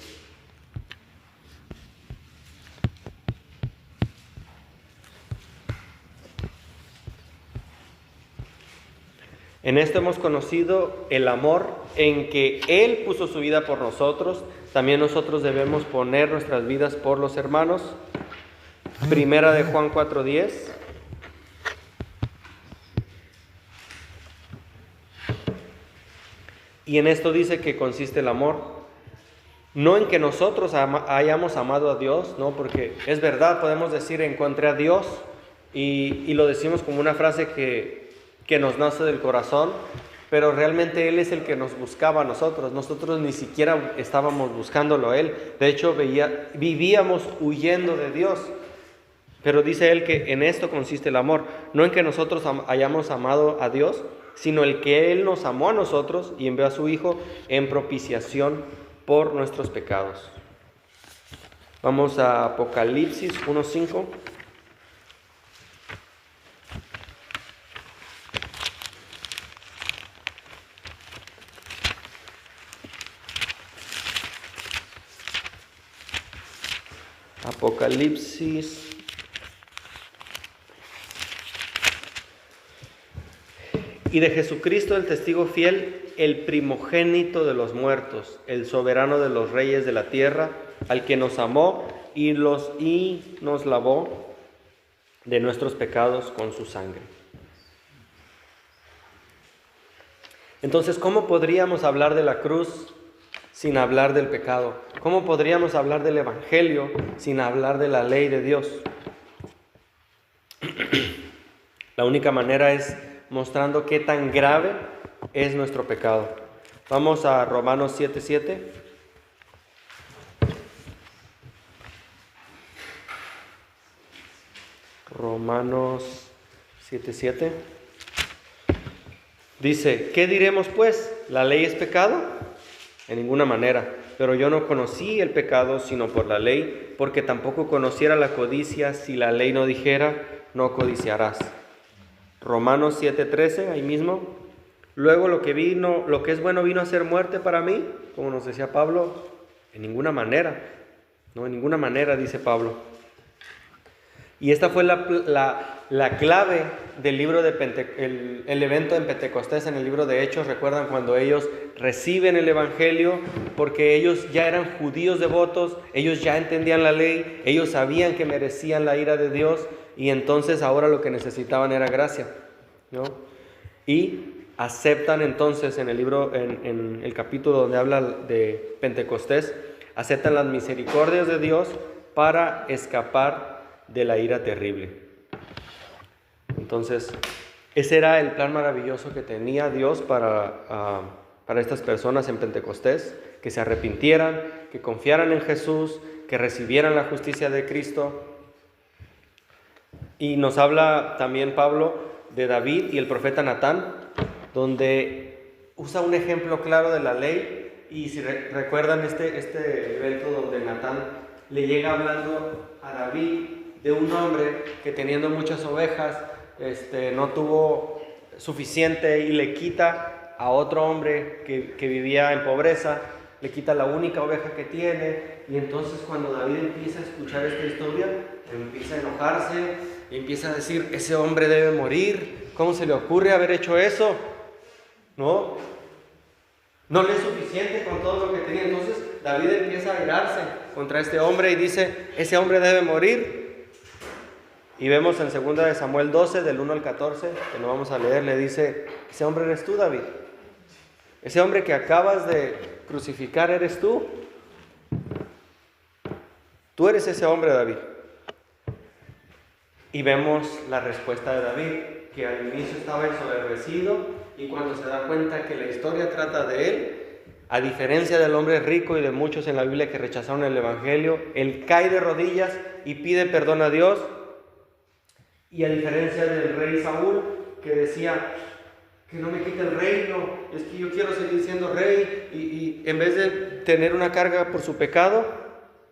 [SPEAKER 1] En esto hemos conocido el amor en que Él puso su vida por nosotros. También nosotros debemos poner nuestras vidas por los hermanos. Primera de Juan 4:10. Y en esto dice que consiste el amor. No en que nosotros hayamos amado a Dios, no, porque es verdad, podemos decir encontré a Dios y lo decimos como una frase que nos nace del corazón, pero realmente Él es el que nos buscaba a nosotros. Nosotros ni siquiera estábamos buscándolo a Él. De hecho, vivíamos huyendo de Dios. Pero dice Él que en esto consiste el amor. No en que nosotros hayamos amado a Dios, sino el que Él nos amó a nosotros y envió a su Hijo en propiciación por nuestros pecados. Vamos a Apocalipsis 1:5. Apocalipsis. Y de Jesucristo el testigo fiel, el primogénito de los muertos, el soberano de los reyes de la tierra, al que nos amó y nos lavó de nuestros pecados con su sangre. Entonces, ¿cómo podríamos hablar de la cruz sin hablar del pecado? ¿Cómo podríamos hablar del Evangelio sin hablar de la ley de Dios? La única manera es mostrando qué tan grave es nuestro pecado. Vamos a Romanos 7:7. Romanos 7:7. Dice, ¿qué diremos pues? ¿La ley es pecado? En ninguna manera. Pero yo no conocí el pecado sino por la ley, porque tampoco conociera la codicia si la ley no dijera, no codiciarás. Romanos 7:13, ahí mismo. Luego lo que es bueno vino a ser muerte para mí, como nos decía Pablo, en ninguna manera. No, en ninguna manera, dice Pablo. Y esta fue la clave del libro de el evento en Pentecostés, en el libro de Hechos. Recuerdan cuando ellos reciben el Evangelio, porque ellos ya eran judíos devotos, ellos ya entendían la ley, ellos sabían que merecían la ira de Dios, y entonces ahora lo que necesitaban era gracia, ¿no? Y aceptan entonces en el libro, en el capítulo donde habla de Pentecostés, aceptan las misericordias de Dios para escapar de la ira terrible. Entonces, ese era el plan maravilloso que tenía Dios para estas personas en Pentecostés, que se arrepintieran, que confiaran en Jesús, que recibieran la justicia de Cristo. Y nos habla también Pablo de David y el profeta Natán, donde usa un ejemplo claro de la ley. Y si recuerdan este evento donde Natán le llega hablando a David de un hombre que teniendo muchas ovejas, no tuvo suficiente y le quita a otro hombre que vivía en pobreza, le quita la única oveja que tiene, y entonces cuando David empieza a escuchar esta historia, empieza a enojarse y empieza a decir, ese hombre debe morir, ¿cómo se le ocurre haber hecho eso? No le es suficiente con todo lo que tenía. Entonces David empieza a airarse contra este hombre y dice, ese hombre debe morir. Y vemos en 2 Samuel 12, del 1 al 14, que no vamos a leer, le dice, ese hombre eres tú, David. Ese hombre que acabas de crucificar eres tú. Tú eres ese hombre, David. Y vemos la respuesta de David, que al inicio estaba ensoberbecido, y cuando se da cuenta que la historia trata de él, a diferencia del hombre rico y de muchos en la Biblia que rechazaron el Evangelio, él cae de rodillas y pide perdón a Dios. Y a diferencia del rey Saúl, que decía, que no me quite el reino, es que yo quiero seguir siendo rey, y en vez de tener una carga por su pecado,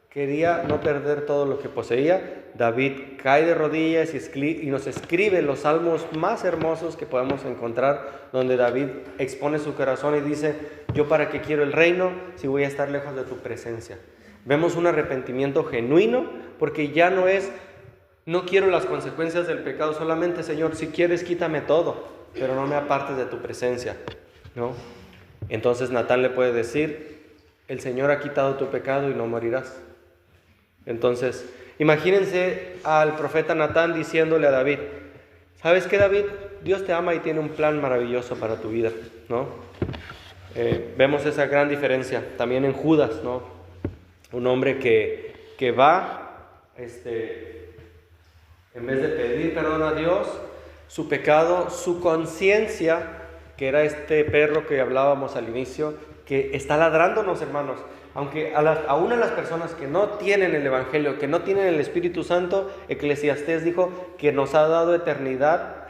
[SPEAKER 1] quería no perder todo lo que poseía. David cae de rodillas y nos escribe los salmos más hermosos que podemos encontrar, donde David expone su corazón y dice, yo para qué quiero el reino si voy a estar lejos de tu presencia. Vemos un arrepentimiento genuino, porque ya no es, no quiero las consecuencias del pecado, solamente Señor, si quieres quítame todo, pero no me apartes de tu presencia, ¿no? Entonces Natán le puede decir, el Señor ha quitado tu pecado y no morirás. Entonces, imagínense al profeta Natán diciéndole a David, ¿sabes qué, David? Dios te ama y tiene un plan maravilloso para tu vida, ¿no? Vemos esa gran diferencia también en Judas, ¿no? Un hombre que va, en vez de pedir perdón a Dios, su pecado, su conciencia, que era este perro que hablábamos al inicio, que está ladrándonos, hermanos. Aunque aún a las personas que no tienen el Evangelio, que no tienen el Espíritu Santo, Eclesiastés dijo que nos ha dado eternidad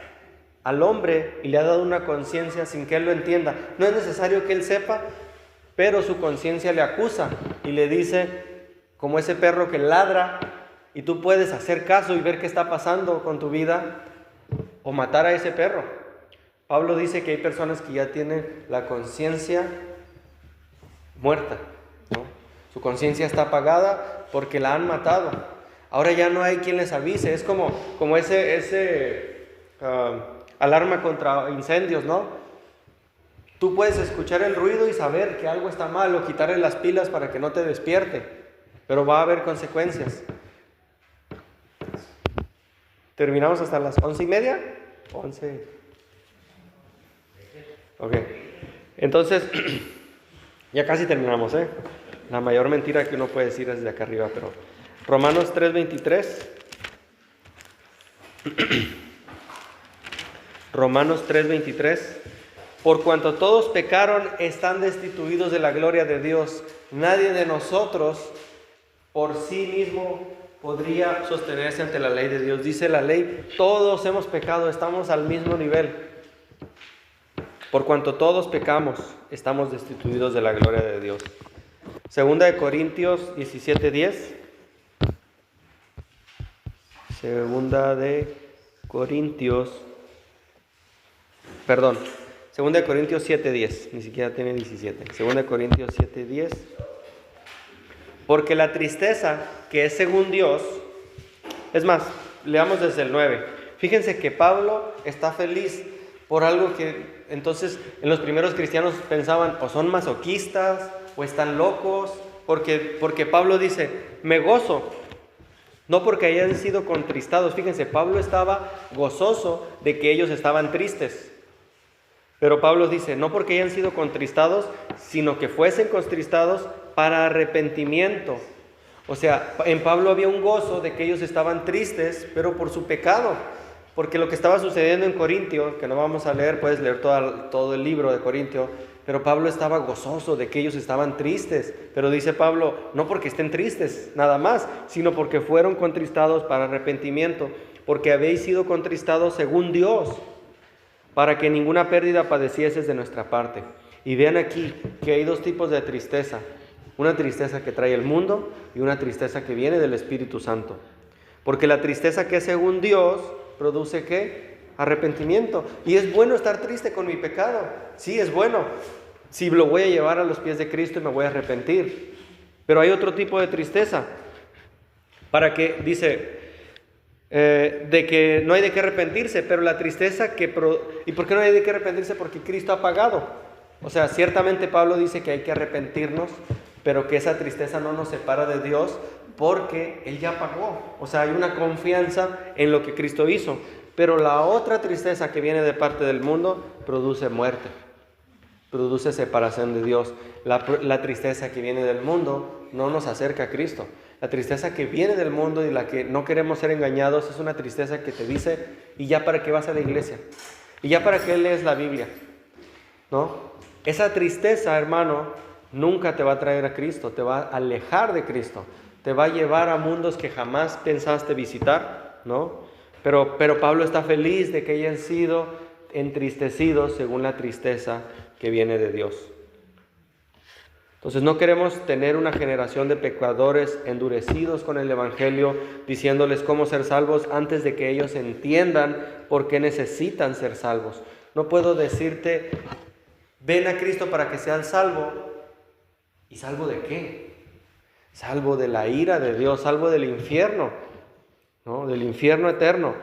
[SPEAKER 1] al hombre y le ha dado una conciencia sin que él lo entienda. No es necesario que él sepa, pero su conciencia le acusa y le dice, como ese perro que ladra, y tú puedes hacer caso y ver qué está pasando con tu vida, o matar a ese perro. Pablo dice que hay personas que ya tienen la conciencia muerta, ¿no? Su conciencia está apagada porque la han matado. Ahora ya no hay quien les avise. Es como ese alarma contra incendios, ¿no? Tú puedes escuchar el ruido y saber que algo está mal o quitarle las pilas para que no te despierte, pero va a haber consecuencias. ¿Terminamos hasta las 11:30? 11. Ok. Entonces, ya casi terminamos, ¿eh? La mayor mentira que uno puede decir es de acá arriba, pero Romanos 3:23. Romanos 3:23. Por cuanto todos pecaron, están destituidos de la gloria de Dios. Nadie de nosotros por sí mismo podría sostenerse ante la ley de Dios. Dice la ley, todos hemos pecado, estamos al mismo nivel. Por cuanto todos pecamos, estamos destituidos de la gloria de Dios. Segunda de Corintios 17:10. Segunda de Corintios 7:10. Ni siquiera tiene 17. Segunda de Corintios 7:10. Porque la tristeza que es según Dios, es más, leamos desde el 9. Fíjense que Pablo está feliz por algo que entonces en los primeros cristianos pensaban o son masoquistas o están locos, porque Pablo dice, me gozo, no porque hayan sido contristados. Fíjense, Pablo estaba gozoso de que ellos estaban tristes. Pero Pablo dice, no porque hayan sido contristados, sino que fuesen contristados para arrepentimiento. O sea, en Pablo había un gozo de que ellos estaban tristes, pero por su pecado. Porque lo que estaba sucediendo en Corintio, que no vamos a leer, puedes leer todo el libro de Corintio, pero Pablo estaba gozoso de que ellos estaban tristes. Pero dice Pablo, no porque estén tristes, nada más, sino porque fueron contristados para arrepentimiento, porque habéis sido contristados según Dios, para que ninguna pérdida padecieses de nuestra parte. Y vean aquí que hay dos tipos de tristeza. una tristeza que trae el mundo y una tristeza que viene del Espíritu Santo. Porque la tristeza que es según Dios produce ¿qué? Arrepentimiento. Y es bueno estar triste con mi pecado. Sí, es bueno. Si lo voy a llevar a los pies de Cristo y me voy a arrepentir. Pero hay otro tipo de tristeza. Para que, dice, de que no hay de qué arrepentirse, pero la tristeza ¿y por qué no hay de qué arrepentirse? Porque Cristo ha pagado. O sea, ciertamente Pablo dice que hay que arrepentirnos, pero que esa tristeza no nos separa de Dios porque Él ya pagó. O sea, hay una confianza en lo que Cristo hizo. Pero la otra tristeza que viene de parte del mundo produce muerte, produce separación de Dios. La tristeza que viene del mundo no nos acerca a Cristo. La tristeza que viene del mundo y la que no queremos ser engañados es una tristeza que te dice, ¿y ya para qué vas a la iglesia? ¿Y ya para qué lees la Biblia? ¿No? Esa tristeza, hermano, nunca te va a traer a Cristo, te va a alejar de Cristo, te va a llevar a mundos que jamás pensaste visitar, ¿no? Pero Pablo está feliz de que hayan sido entristecidos según la tristeza que viene de Dios. Entonces no queremos tener una generación de pecadores endurecidos con el Evangelio, diciéndoles cómo ser salvos antes de que ellos entiendan por qué necesitan ser salvos. No puedo decirte, ven a Cristo para que seas salvo. ¿Y salvo de qué? Salvo de la ira de Dios, salvo del infierno, ¿no? Del infierno eterno.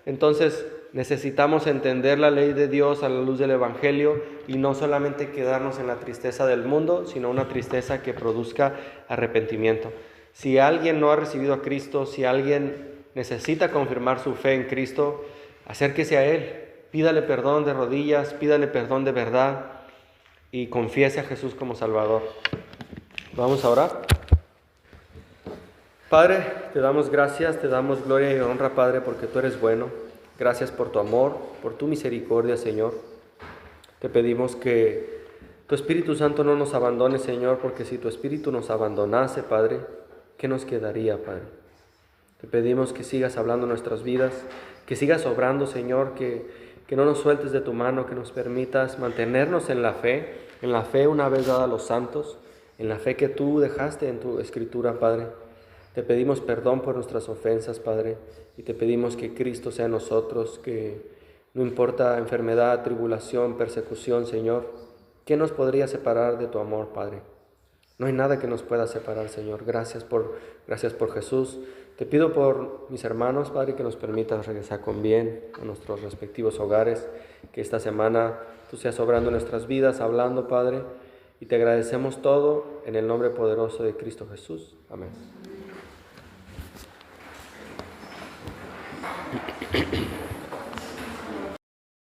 [SPEAKER 1] Entonces necesitamos entender la ley de Dios a la luz del Evangelio y no solamente quedarnos en la tristeza del mundo, sino una tristeza que produzca arrepentimiento. Si alguien no ha recibido a Cristo, si alguien necesita confirmar su fe en Cristo, acérquese a Él, pídale perdón de rodillas, pídale perdón de verdad y confiese a Jesús como Salvador. Vamos a orar. Padre, te damos gracias, te damos gloria y honra, Padre, porque tú eres bueno. Gracias por tu amor, por tu misericordia, Señor. Te pedimos que tu Espíritu Santo no nos abandone, Señor, porque si tu Espíritu nos abandonase, Padre, ¿qué nos quedaría, Padre? Te pedimos que sigas hablando nuestras vidas, que sigas obrando, Señor, que no nos sueltes de tu mano, que nos permitas mantenernos en la fe una vez dada a los santos, en la fe que tú dejaste en tu Escritura, Padre. Te pedimos perdón por nuestras ofensas, Padre, y te pedimos que Cristo sea en nosotros, que no importa enfermedad, tribulación, persecución, Señor, ¿qué nos podría separar de tu amor, Padre? No hay nada que nos pueda separar, Señor. Gracias por Jesús. Te pido por mis hermanos, Padre, que nos permitas regresar con bien a nuestros respectivos hogares, que esta semana tú seas obrando en nuestras vidas, hablando, Padre, y te agradecemos todo en el nombre poderoso de Cristo Jesús. Amén.